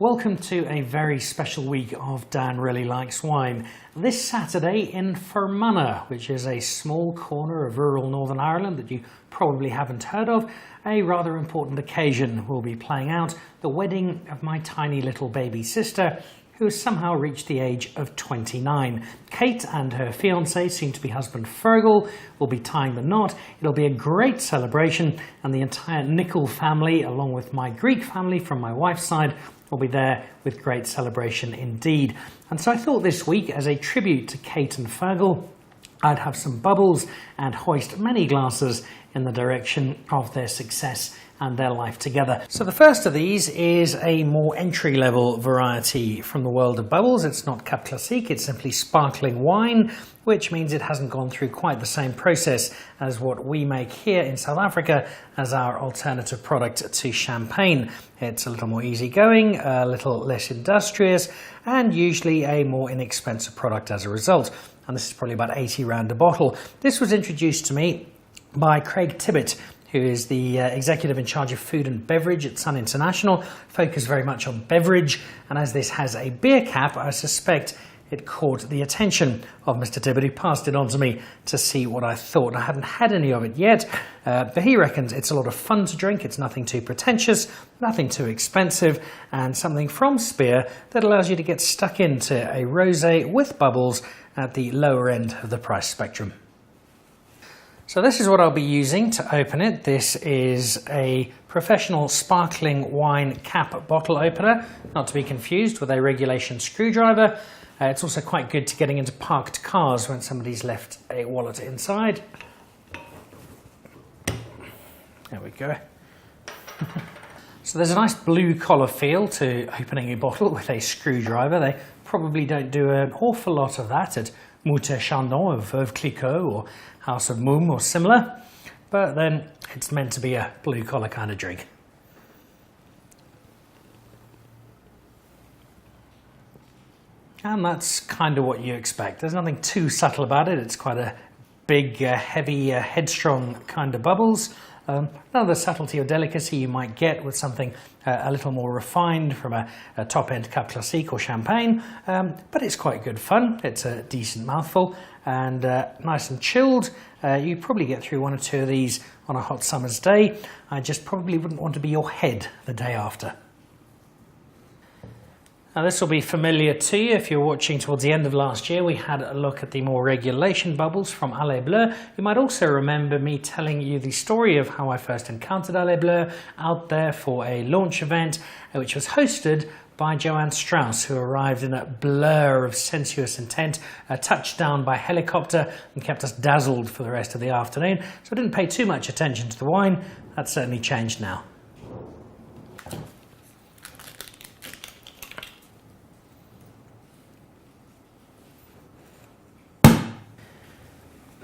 Welcome to a very special week of Dan Really Likes Wine. This Saturday in Fermanagh, which is a small corner of rural Northern Ireland that you probably haven't heard of, a rather important occasion will be playing out, the wedding of my tiny little baby sister, who has somehow reached the age of 29. Kate and her fiancé, soon-to-be husband Fergal, will be tying the knot. It'll be a great celebration, and the entire Nicholl family, along with my Greek family from my wife's side, will be there with great celebration indeed. And so I thought this week, as a tribute to Kate and Fergal, I'd have some bubbles and hoist many glasses in the direction of their success and their life together. So the first of these is a more entry-level variety from the world of bubbles. It's not Cap Classique, it's simply sparkling wine, which means it hasn't gone through quite the same process as what we make here in South Africa as our alternative product to champagne. It's a little more easygoing, a little less industrious, and usually a more inexpensive product as a result. And this is probably about 80 rand a bottle. This was introduced to me by Craig Tibbett, who is the executive in charge of food and beverage at Sun International, focused very much on beverage. And as this has a beer cap, I suspect it caught the attention of Mr. Tibbett, who passed it on to me to see what I thought. I hadn't had any of it yet, but he reckons it's a lot of fun to drink. It's nothing too pretentious, nothing too expensive, and something from Spier that allows you to get stuck into a rosé with bubbles at the lower end of the price spectrum. So this is what I'll be using to open it. This is a professional sparkling wine cap bottle opener, not to be confused with a regulation screwdriver. It's also quite good to getting into parked cars when somebody's left a wallet inside. There we go. So there's a nice blue collar feel to opening a bottle with a screwdriver. They probably don't do an awful lot of that at Moût Chandon or Veuve Clicquot or House of Moom or similar, but then it's meant to be a blue collar kind of drink. And that's kind of what you expect. There's nothing too subtle about it. It's quite a big, heavy, headstrong kind of bubbles. None of the subtlety or delicacy you might get with something a little more refined from a top-end Cap Classique or champagne, but it's quite good fun. It's a decent mouthful and nice and chilled. You probably get through one or two of these on a hot summer's day. I just probably wouldn't want to be your head the day after. Now this will be familiar to you if you're watching towards the end of last year. We had a look at the more regulation bubbles from Allée Bleue. You might also remember me telling you the story of how I first encountered Allée Bleue out there for a launch event, which was hosted by Joanne Strauss, who arrived in a blur of sensuous intent, touched down by helicopter and kept us dazzled for the rest of the afternoon. So I didn't pay too much attention to the wine. That's certainly changed now.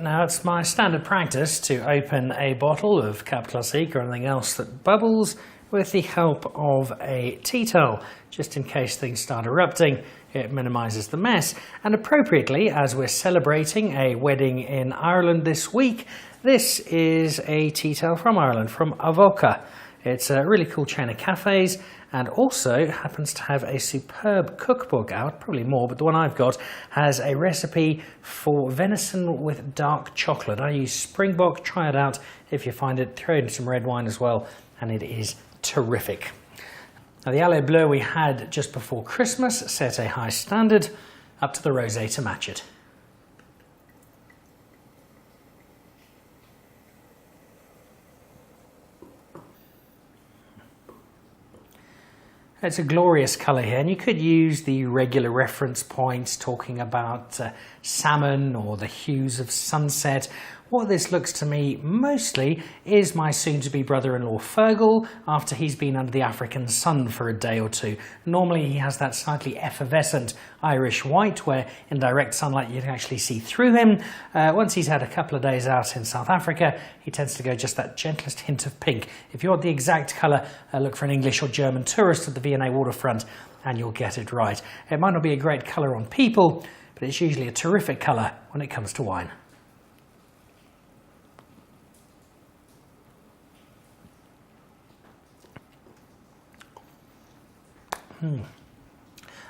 Now it's my standard practice to open a bottle of Cap Classique or anything else that bubbles with the help of a tea towel, just in case things start erupting. It minimises the mess. And appropriately, as we're celebrating a wedding in Ireland this week, this is a tea towel from Ireland, from Avoca. It's a really cool chain of cafes and also happens to have a superb cookbook out, probably more, but the one I've got has a recipe for venison with dark chocolate. I use Springbok. Try it out if you find it. Throw in some red wine as well, and it is terrific. Now the Allée Bleue we had just before Christmas set a high standard, up to the rosé to match it. It's a glorious colour here, and you could use the regular reference points talking about salmon or the hues of sunset. What this looks to me mostly is my soon-to-be brother-in-law Fergal after he's been under the African sun for a day or two. Normally he has that slightly effervescent Irish white where in direct sunlight you can actually see through him. Once he's had a couple of days out in South Africa, he tends to go just that gentlest hint of pink. If you want the exact colour, look for an English or German tourist at the V&A waterfront and you'll get it right. It might not be a great colour on people, but it's usually a terrific colour when it comes to wine.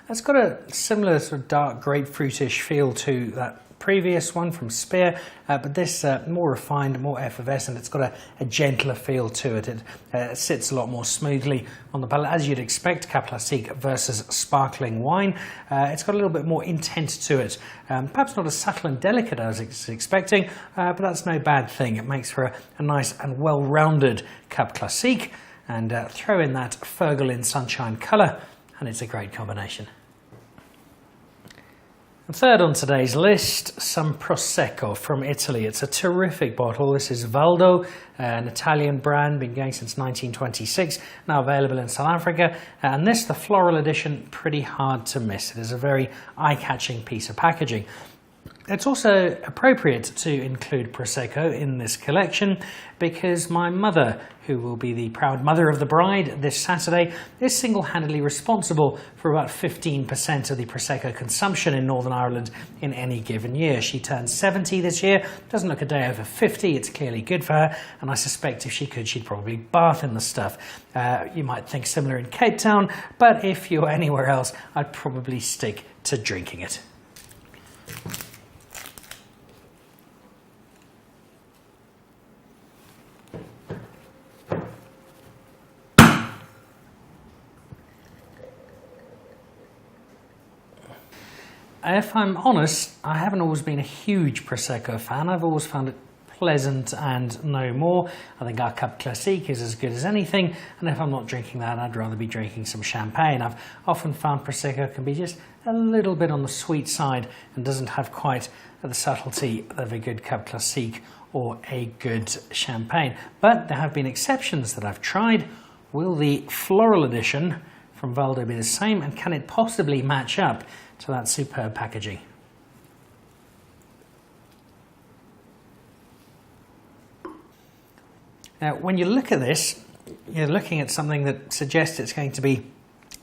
It's got a similar sort of dark grapefruitish feel to that previous one from Spier, but this more refined, more effervescent. It's got a gentler feel to it. It sits a lot more smoothly on the palate, as you'd expect, Cap Classique versus sparkling wine. It's got a little bit more intent to it. Perhaps not as subtle and delicate as I was expecting, but that's no bad thing. It makes for a nice and well-rounded Cap Classique, and throw in that Fergal in Sunshine colour, and it's a great combination. And third on today's list, some Prosecco from Italy. It's a terrific bottle. This is Valdo, an Italian brand, been going since 1926, now available in South Africa. And this, the floral edition, pretty hard to miss. It is a very eye-catching piece of packaging. It's also appropriate to include Prosecco in this collection because my mother, who will be the proud mother of the bride this Saturday, is single-handedly responsible for about 15% of the Prosecco consumption in Northern Ireland in any given year. She turns 70 this year, doesn't look a day over 50, it's clearly good for her, and I suspect if she could, she'd probably bath in the stuff. You might think similar in Cape Town, but if you're anywhere else, I'd probably stick to drinking it. If I'm honest, I haven't always been a huge Prosecco fan. I've always found it pleasant and no more. I think our Cap Classique is as good as anything, and if I'm not drinking that, I'd rather be drinking some champagne. I've often found Prosecco can be just a little bit on the sweet side and doesn't have quite the subtlety of a good Cap Classique or a good champagne. But there have been exceptions that I've tried. Will the floral edition from Valdo be the same, and can it possibly match up to that superb packaging? Now, when you look at this, you're looking at something that suggests it's going to be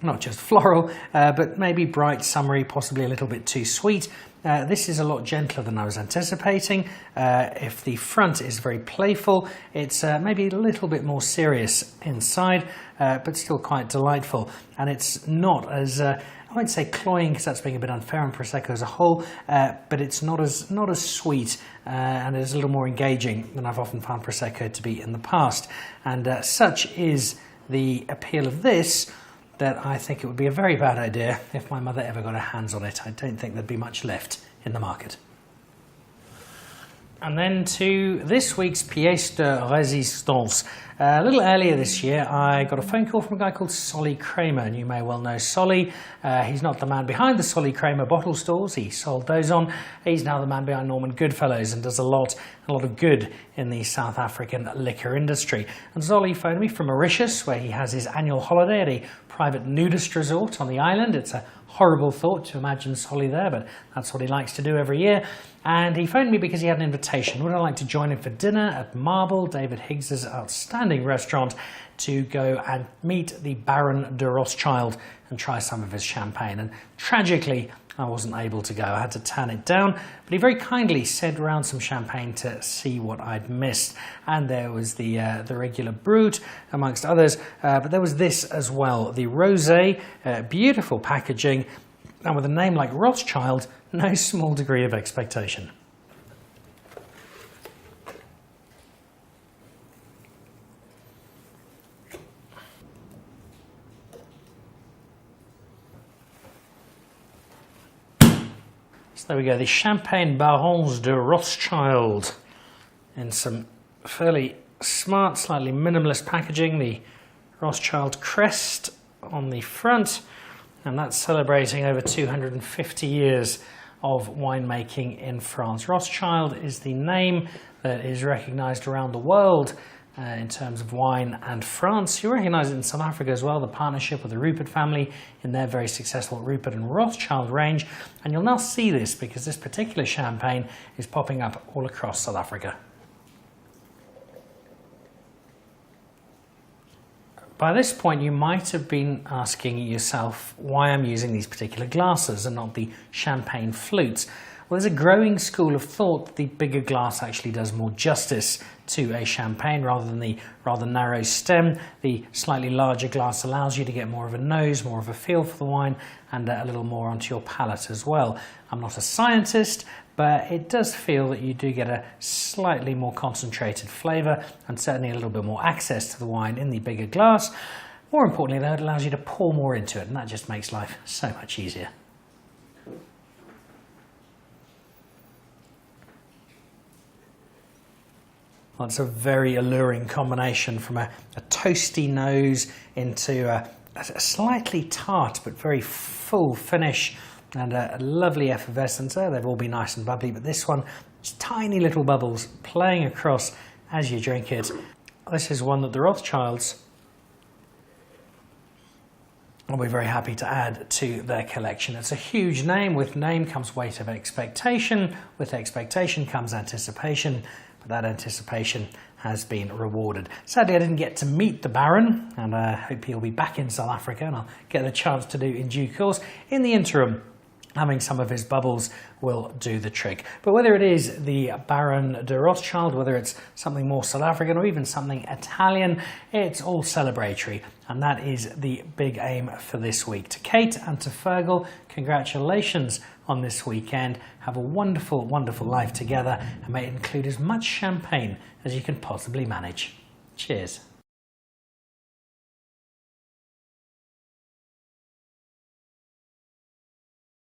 not just floral, but maybe bright, summery, possibly a little bit too sweet. This is a lot gentler than I was anticipating. If the front is very playful, it's maybe a little bit more serious inside, but still quite delightful. And it's not as I won't say cloying, because that's being a bit unfair on Prosecco as a whole, but it's not as sweet and is a little more engaging than I've often found Prosecco to be in the past. And such is the appeal of this, that I think it would be a very bad idea if my mother ever got her hands on it. I don't think there'd be much left in the market. And then to this week's pièce de résistance. A little earlier this year, I got a phone call from a guy called Solly Kramer, and you may well know Solly. He's not the man behind the Solly Kramer bottle stores. He sold those on. He's now the man behind Norman Goodfellows and does a lot of good in the South African liquor industry. And Solly phoned me from Mauritius, where he has his annual holiday at a private nudist resort on the island. It's a horrible thought to imagine Solly there, but that's what he likes to do every year. And he phoned me because he had an invitation. Would I like to join him for dinner at Marble, David Higgs's outstanding restaurant, to go and meet the Baron de Rothschild and try some of his champagne. And tragically, I wasn't able to go. I had to turn it down, but he very kindly sent around some champagne to see what I'd missed. And there was the regular Brut, amongst others, but there was this as well, the Rosé, beautiful packaging, and with a name like Rothschild, no small degree of expectation. So there we go, the Champagne Barons de Rothschild in some fairly smart, slightly minimalist packaging. The Rothschild crest on the front, and that's celebrating over 250 years of winemaking in France. Rothschild is the name that is recognised around the world in terms of wine and France. You recognise it in South Africa as well, the partnership with the Rupert family in their very successful Rupert and Rothschild range. And you'll now see this because this particular champagne is popping up all across South Africa. By this point, you might have been asking yourself why I'm using these particular glasses and not the champagne flutes. Well, there's a growing school of thought that the bigger glass actually does more justice to a champagne rather than the rather narrow stem. The slightly larger glass allows you to get more of a nose, more of a feel for the wine, and a little more onto your palate as well. I'm not a scientist, but it does feel that you do get a slightly more concentrated flavour and certainly a little bit more access to the wine in the bigger glass. More importantly though, it allows you to pour more into it, and that just makes life so much easier. Well, it's a very alluring combination from a toasty nose into a slightly tart but very full finish and a lovely effervescence. They've all been nice and bubbly, but this one, just tiny little bubbles playing across as you drink it. This is one that the Rothschilds will be very happy to add to their collection. It's a huge name. With name comes weight of expectation. With expectation comes anticipation. But that anticipation has been rewarded. Sadly, I didn't get to meet the Baron, and I hope he'll be back in South Africa, and I'll get the chance to do in due course. In the interim, having some of his bubbles will do the trick. But whether it is the Baron de Rothschild, whether it's something more South African or even something Italian, it's all celebratory. And that is the big aim for this week. To Kate and to Fergal, congratulations on this weekend. Have a wonderful, wonderful life together, and may it include as much champagne as you can possibly manage. Cheers.